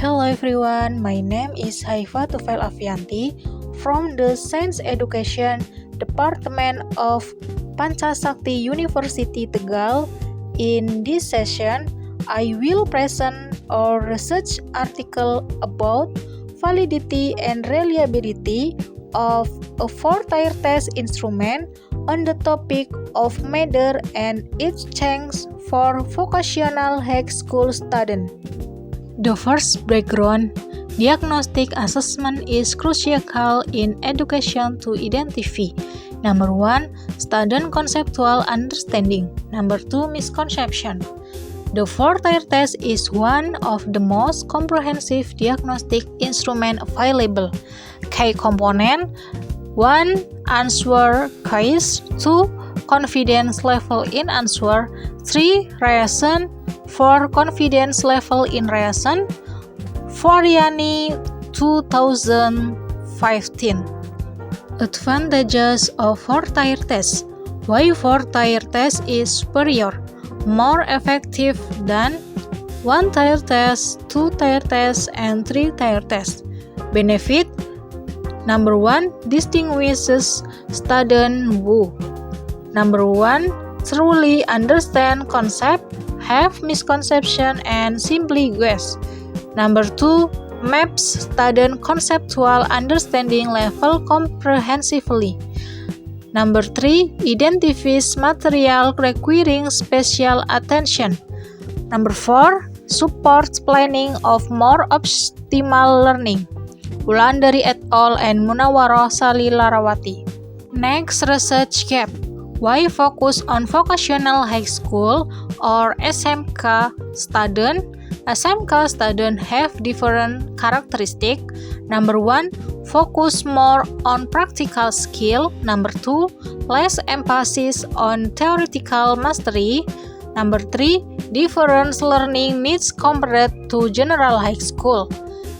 Hello everyone, my name is Haifa Tufail Afianti from the Science Education Department of Pancasakti University Tegal. In this session, I will present a research article about validity and reliability of a four-tier test instrument on the topic of matter and its chance for vocational high school students. The first background, diagnostic assessment is crucial in education to identify: number 1, student conceptual understanding; number 2, misconception. The four-tier test is one of the most comprehensive diagnostic instrument available. Key component: 1. Answer quiz; 2. Confidence level in answer; 3. Reason; 4. Confidence level in reason. Foriani 2015. Advantages of four-tier test. Why four-tier test is superior, more effective than one-tier test, two-tier test, and three-tier test. Benefit: number 1, distinguishes student who: number 1, truly understand concept, have misconception, and simply guess. Number 2, maps student conceptual understanding level comprehensively. Number 3, identifies material requiring special attention. Number 4, supports planning of more optimal learning. Wulandari et al. And Munawaroh Salilarawati. Next, research gap. Why focus on vocational high school or SMK student? SMK students have different characteristics. Number 1, focus more on practical skill. Number 2, less emphasis on theoretical mastery. Number 3, different learning needs compared to general high school.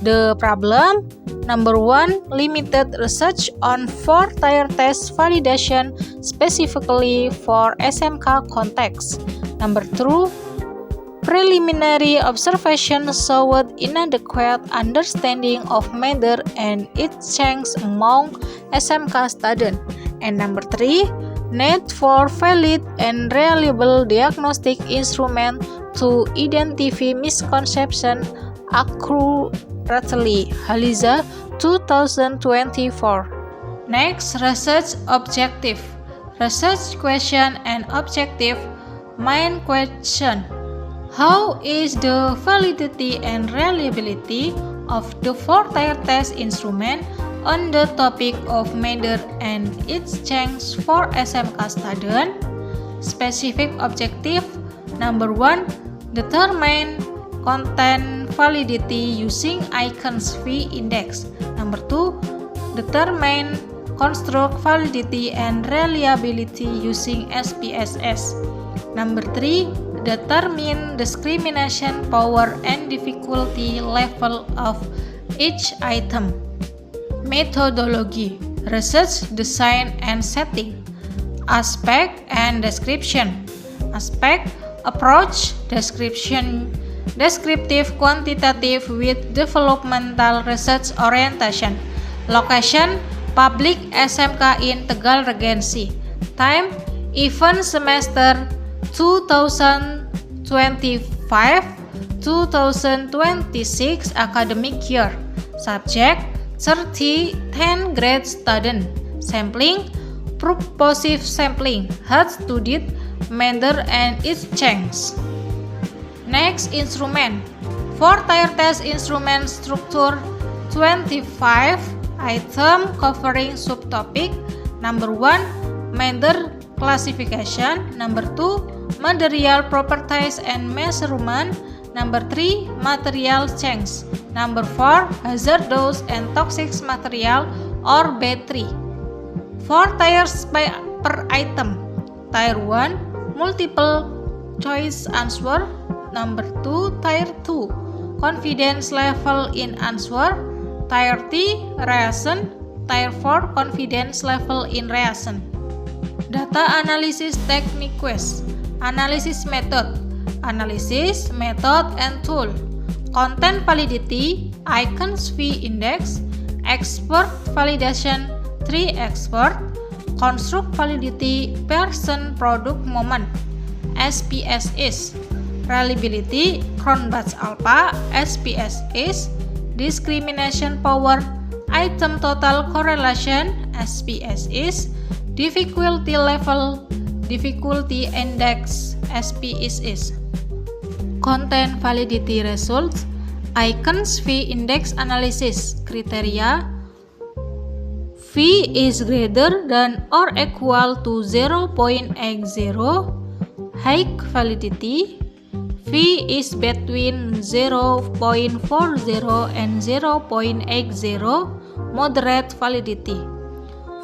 The problem: number 1, limited research on four-tier test validation specifically for SMK context. Number 2, preliminary observation showed inadequate understanding of matter and its chance among SMK students. And number 3, need for valid and reliable diagnostic instrument to identify misconception accurately. Haliza 2024. Next, research objective. Research question and objective. Main question: how is the validity and reliability of the four-tier test instrument on the topic of matter and its chance for SMK student? Specific objective: number 1, determine content validity using Aiken's V index. Number 2, determine construct validity and reliability using SPSS. Number 3, determine discrimination power and difficulty level of each item. Methodology: research, design, and setting. Aspect and description. Aspect: approach, description, descriptive, quantitative with developmental research orientation. Location: public SMK in Tegal Regency. Time: event semester 2025-2026 academic year. Subject: 10 grade student. Sampling: purposive sampling, hard studied matter and its chance. Next, instrument. Four-tier test instrument structure: 25 item covering subtopic. Number 1, matter classification. Number 2, material properties and measurement. Number 3, material chance. Number 4, hazardous and toxic material or battery. 4 tiers per item. Tier 1, multiple choice answer. Number 2, Tier 2, confidence level in answer. Tier 3, reason. Tier 4, confidence level in reason. Data analysis techniques. Analysis method. Analysis method and tool. content validity, icons V index, expert validation, tree expert, construct validity, person product moment, SPS is, reliability, Cronbach alpha, SPS is, discrimination power, item total correlation, SPS is, difficulty level, difficulty index, SPS is. Content validity results, icons V index analysis criteria, V is greater than or equal to 0.80, high validity, V is between 0.40 and 0.80, moderate validity,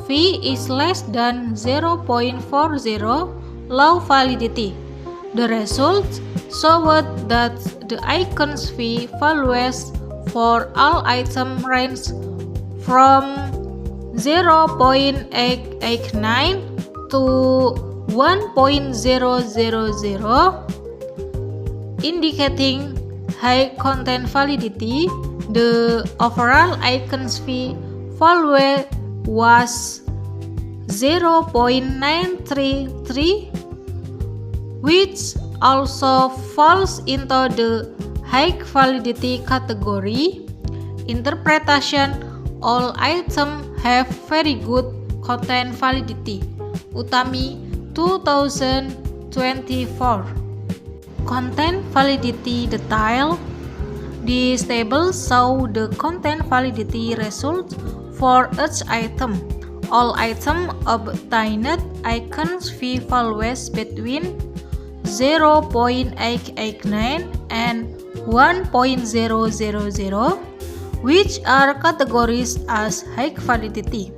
V is less than 0.40, low validity. The results showed that the icons V values for all items range from 0.889 to 1.000, indicating high content validity. The overall icons V value was 0.933, which also falls into the high validity category. Interpretation, all items have very good content validity. Utami 2024. Content validity detail. This table shows the content validity results for each item. All items obtained icons V values between 0.889 and 1.000, which are categorized as high validity.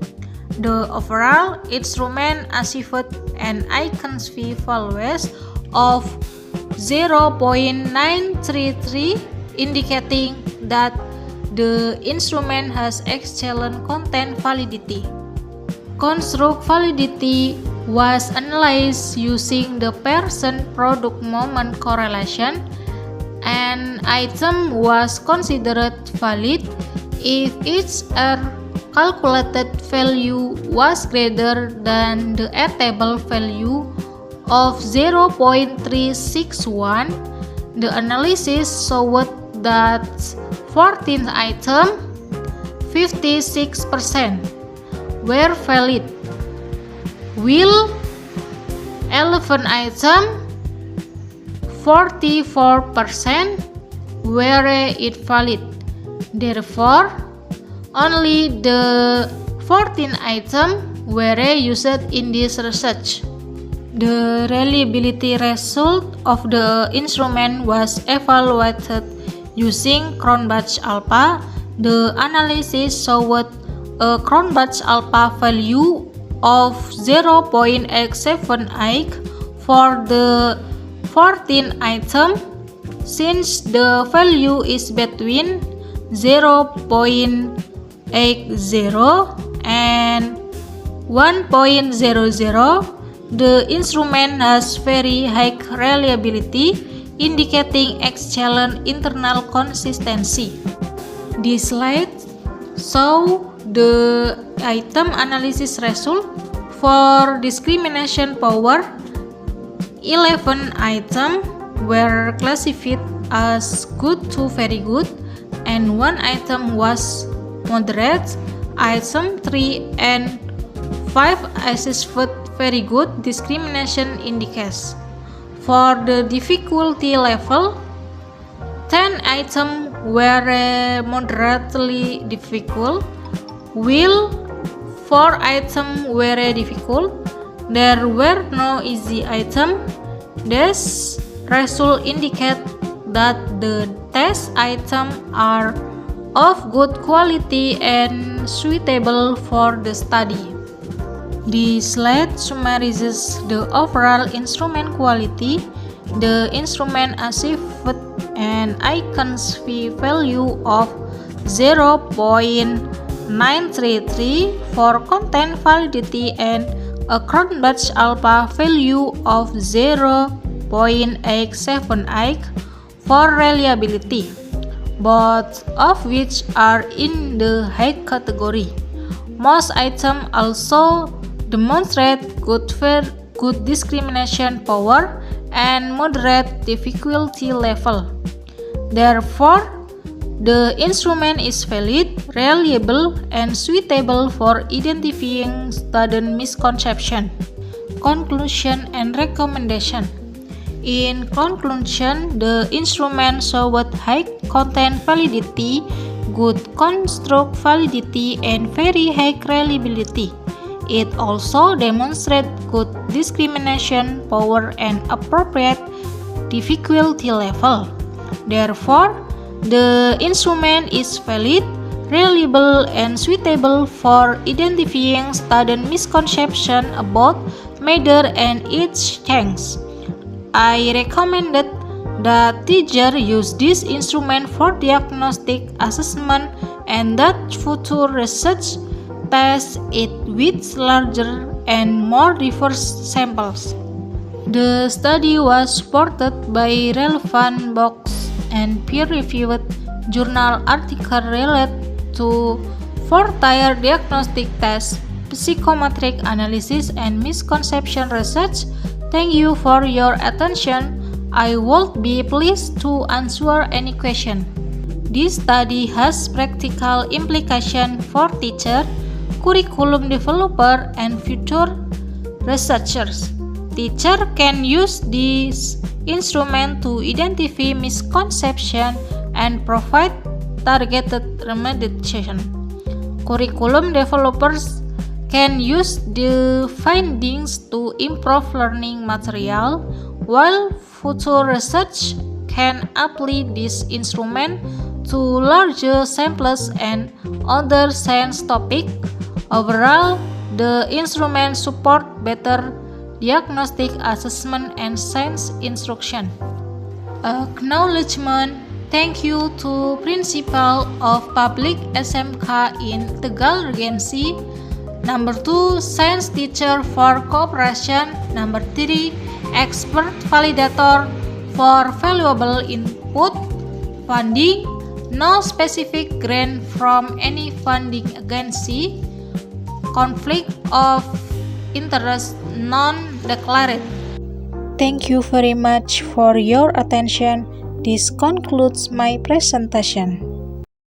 The overall instrument achieved an icons V values of 0.933, indicating that the instrument has excellent content validity. Construct validity was analyzed using the person product moment correlation. An item was considered valid if its R calculated value was greater than the R table value of 0.361. The analysis showed that 14 items, 56%, were valid, while 11 items, 44%, were invalid. Therefore, only the 14 items were used in this research. The reliability result of the instrument was evaluated using Cronbach alpha. The analysis showed a Cronbach alpha value of 0.878 for the 14 items. Since the value is between 0.80 and 1.00, the instrument has very high reliability, indicating excellent internal consistency. This slide shows the item analysis result for discrimination power. 11 items were classified as good to very good, and 1 item was moderate. Item 3 and 5 achieved very good discrimination indices. For the difficulty level, 10 items were moderately difficult, while 4 items were difficult. There were no easy items. These results indicate that the test items are of good quality and suitable for the study. This slide summarizes the overall instrument quality. The instrument achieved an icons V value of 0.933 for content validity and a Cronbach alpha value of 0.878 for reliability. both of which are in the high category. Most items also demonstrate good discrimination power and moderate difficulty level. Therefore, the instrument is valid, reliable, and suitable for identifying student misconception. Conclusion and recommendation. In conclusion, the instrument showed high content validity, good construct validity, and very high reliability. It also demonstrates good discrimination power and appropriate difficulty level. Therefore, the instrument is valid, reliable, and suitable for identifying student misconception about matter and its change. I recommended that teacher use this instrument for diagnostic assessment and that future research test it with larger and more diverse samples. The study was supported by relevant books and peer-reviewed journal articles related to four-tier diagnostic tests, psychometric analysis, and misconception research. Thank you for your attention. I would be pleased to answer any question. This study has practical implication for teacher, curriculum developer, and future researchers. Teacher can use this instrument to identify misconception and provide targeted remediation. Curriculum developers can use the findings to improve learning material, while future research can apply this instrument to larger samples and other science topics. Overall, the instrument supports better diagnostic assessment and science instruction. Acknowledgement. Thank you to Principal of Public SMK in Tegal Regency. Number 2, Science Teacher for Cooperation. Number 3, Expert Validator for Valuable Input. Funding. No specific grant from any funding agency. Conflict of interest non-declared. Thank you very much for your attention. This concludes my presentation.